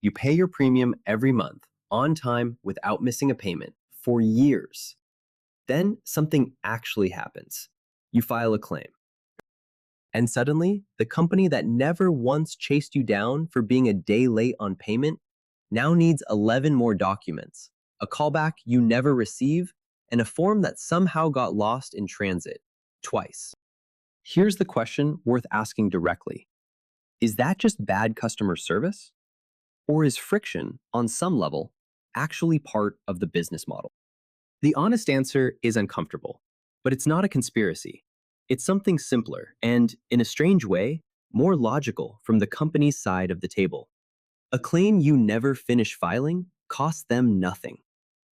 You pay your premium every month, on time, without missing a payment, for years. Then something actually happens. You file a claim. And suddenly, the company that never once chased you down for being a day late on payment now needs 11 more documents, a callback you never receive, and a form that somehow got lost in transit, twice. Here's the question worth asking directly. Is that just bad customer service? Or is friction, on some level, actually part of the business model? The honest answer is uncomfortable, but it's not a conspiracy. It's something simpler and, in a strange way, more logical from the company's side of the table. A claim you never finish filing costs them nothing.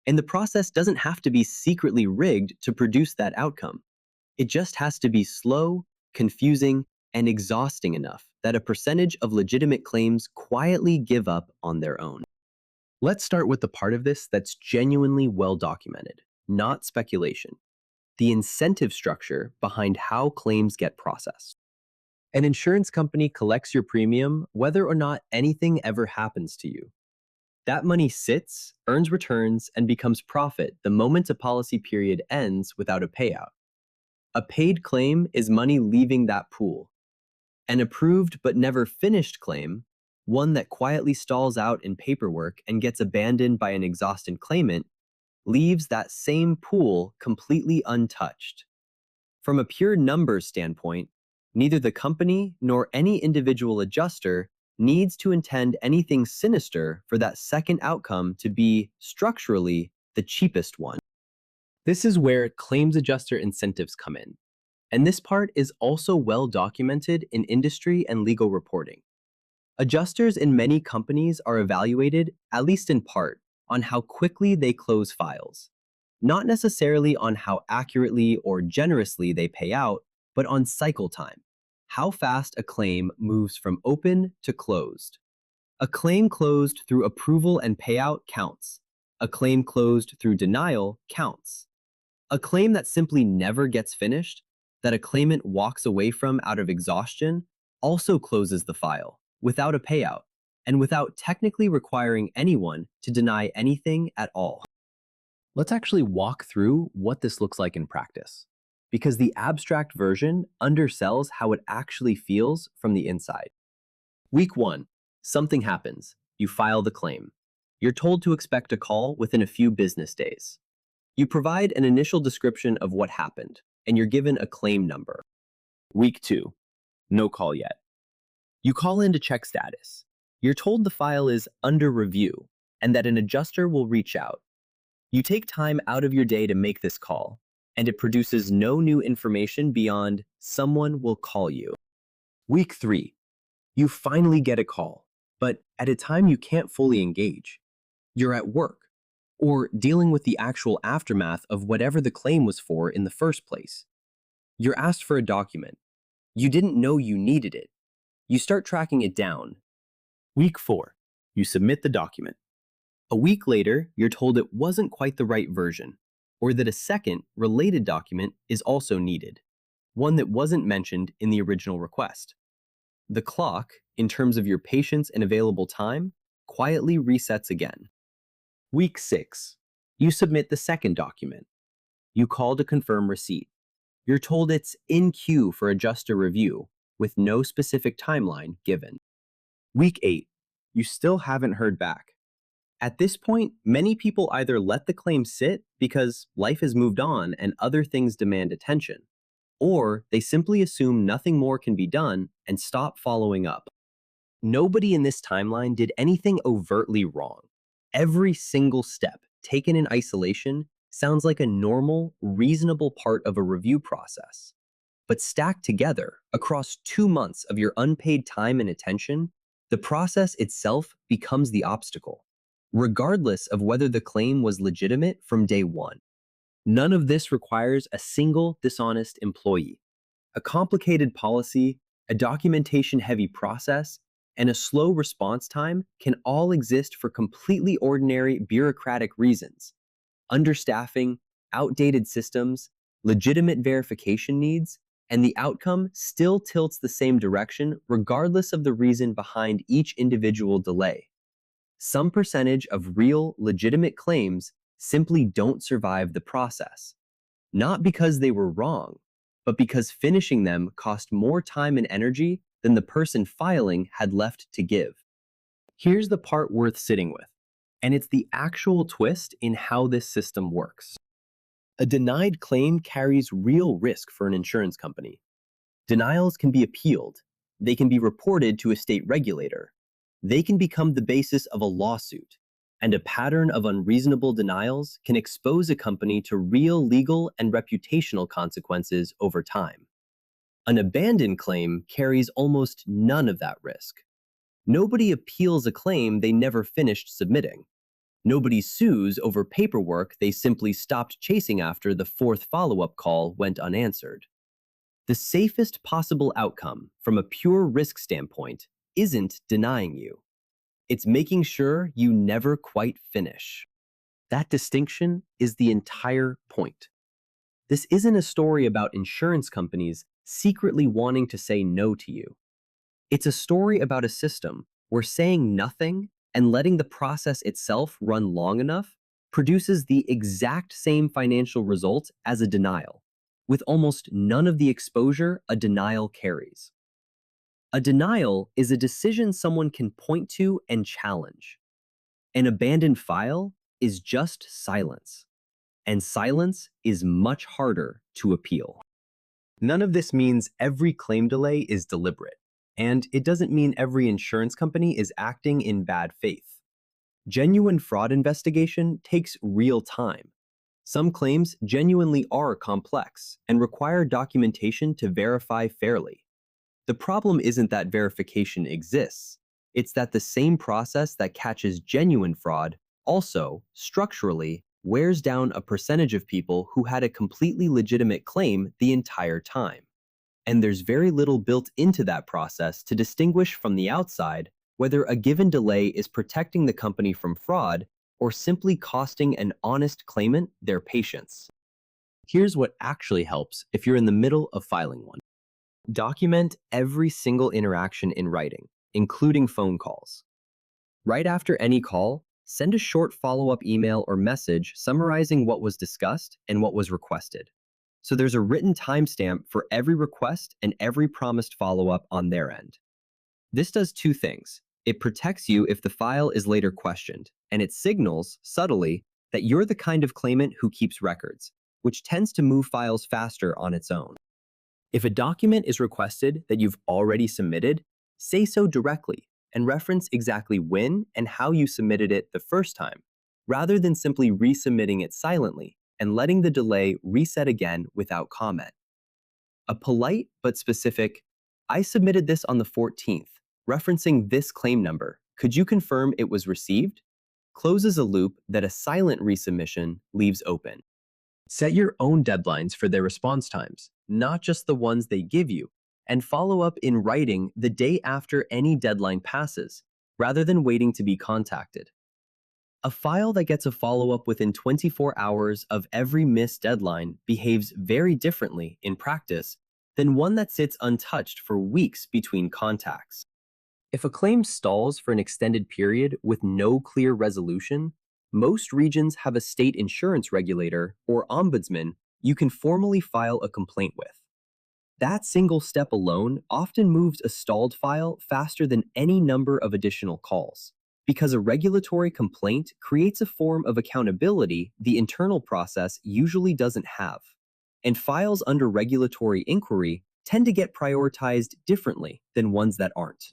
And the process doesn't have to be secretly rigged to produce that outcome. It just has to be slow, confusing, and exhausting enough that a percentage of legitimate claims quietly give up on their own. Let's start with the part of this that's genuinely well documented, not speculation. The incentive structure behind how claims get processed. An insurance company collects your premium whether or not anything ever happens to you. That money sits, earns returns, and becomes profit the moment a policy period ends without a payout. A paid claim is money leaving that pool. An approved but never finished claim, one that quietly stalls out in paperwork and gets abandoned by an exhausted claimant, leaves that same pool completely untouched. From a pure numbers standpoint, neither the company nor any individual adjuster needs to intend anything sinister for that second outcome to be, structurally, the cheapest one. This is where claims adjuster incentives come in. And this part is also well documented in industry and legal reporting. Adjusters in many companies are evaluated, at least in part, on how quickly they close files. Not necessarily on how accurately or generously they pay out, but on cycle time. How fast a claim moves from open to closed. A claim closed through approval and payout counts. A claim closed through denial counts. A claim that simply never gets finished, that a claimant walks away from out of exhaustion, also closes the file, without a payout, and without technically requiring anyone to deny anything at all. Let's actually walk through what this looks like in practice, because the abstract version undersells how it actually feels from the inside. Week 1, something happens. You file the claim. You're told to expect a call within a few business days. You provide an initial description of what happened, and you're given a claim number. Week 2, no call yet. You call in to check status. You're told the file is under review and that an adjuster will reach out. You take time out of your day to make this call, and it produces no new information beyond someone will call you. Week 3, you finally get a call, but at a time you can't fully engage. You're at work, or dealing with the actual aftermath of whatever the claim was for in the first place. You're asked for a document. You didn't know you needed it. You start tracking it down. Week 4, you submit the document. A week later, you're told it wasn't quite the right version, or that a second, related document is also needed, one that wasn't mentioned in the original request. The clock, in terms of your patience and available time, quietly resets again. Week 6, you submit the second document. You call to confirm receipt. You're told it's in queue for adjuster review, with no specific timeline given. Week 8, you still haven't heard back. At this point, many people either let the claim sit because life has moved on and other things demand attention, or they simply assume nothing more can be done and stop following up. Nobody in this timeline did anything overtly wrong. Every single step, taken in isolation, sounds like a normal, reasonable part of a review process. But stacked together, across 2 months of your unpaid time and attention, the process itself becomes the obstacle, regardless of whether the claim was legitimate from day one. None of this requires a single dishonest employee. A complicated policy, a documentation-heavy process, and a slow response time can all exist for completely ordinary bureaucratic reasons. Understaffing, outdated systems, legitimate verification needs, and the outcome still tilts the same direction regardless of the reason behind each individual delay. Some percentage of real, legitimate claims simply don't survive the process, not because they were wrong, but because finishing them cost more time and energy than the person filing had left to give. Here's the part worth sitting with, and it's the actual twist in how this system works. A denied claim carries real risk for an insurance company. Denials can be appealed. They can be reported to a state regulator. They can become the basis of a lawsuit. And a pattern of unreasonable denials can expose a company to real legal and reputational consequences over time. An abandoned claim carries almost none of that risk. Nobody appeals a claim they never finished submitting. Nobody sues over paperwork they simply stopped chasing after the fourth follow-up call went unanswered. The safest possible outcome from a pure risk standpoint isn't denying you. It's making sure you never quite finish. That distinction is the entire point. This isn't a story about insurance companies secretly wanting to say no to you. It's a story about a system where saying nothing and letting the process itself run long enough produces the exact same financial result as a denial, with almost none of the exposure a denial carries. A denial is a decision someone can point to and challenge. An abandoned file is just silence, and silence is much harder to appeal. None of this means every claim delay is deliberate, and it doesn't mean every insurance company is acting in bad faith. Genuine fraud investigation takes real time. Some claims genuinely are complex and require documentation to verify fairly. The problem isn't that verification exists. It's that the same process that catches genuine fraud also, structurally, wears down a percentage of people who had a completely legitimate claim the entire time. And there's very little built into that process to distinguish from the outside whether a given delay is protecting the company from fraud or simply costing an honest claimant their patience. Here's what actually helps if you're in the middle of filing one. Document every single interaction in writing, including phone calls. Right after any call, send a short follow-up email or message summarizing what was discussed and what was requested. So there's a written timestamp for every request and every promised follow-up on their end. This does two things. It protects you if the file is later questioned, and it signals, subtly, that you're the kind of claimant who keeps records, which tends to move files faster on its own. If a document is requested that you've already submitted, say so directly and reference exactly when and how you submitted it the first time, rather than simply resubmitting it silently and letting the delay reset again without comment. A polite but specific, "I submitted this on the 14th, referencing this claim number. Could you confirm it was received?" closes a loop that a silent resubmission leaves open. Set your own deadlines for their response times, not just the ones they give you, and follow up in writing the day after any deadline passes, rather than waiting to be contacted. A file that gets a follow-up within 24 hours of every missed deadline behaves very differently in practice than one that sits untouched for weeks between contacts. If a claim stalls for an extended period with no clear resolution, most regions have a state insurance regulator or ombudsman you can formally file a complaint with. That single step alone often moves a stalled file faster than any number of additional calls, because a regulatory complaint creates a form of accountability the internal process usually doesn't have. And files under regulatory inquiry tend to get prioritized differently than ones that aren't.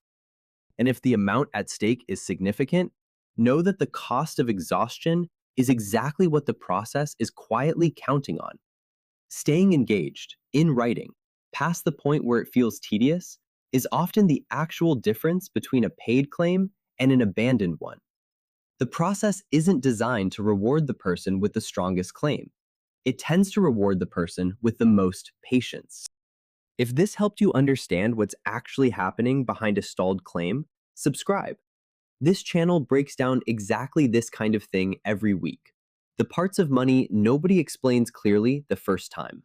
And if the amount at stake is significant, know that the cost of exhaustion is exactly what the process is quietly counting on. Staying engaged, in writing, past the point where it feels tedious, is often the actual difference between a paid claim and an abandoned one. The process isn't designed to reward the person with the strongest claim. It tends to reward the person with the most patience. If this helped you understand what's actually happening behind a stalled claim, subscribe. This channel breaks down exactly this kind of thing every week. The parts of money nobody explains clearly the first time.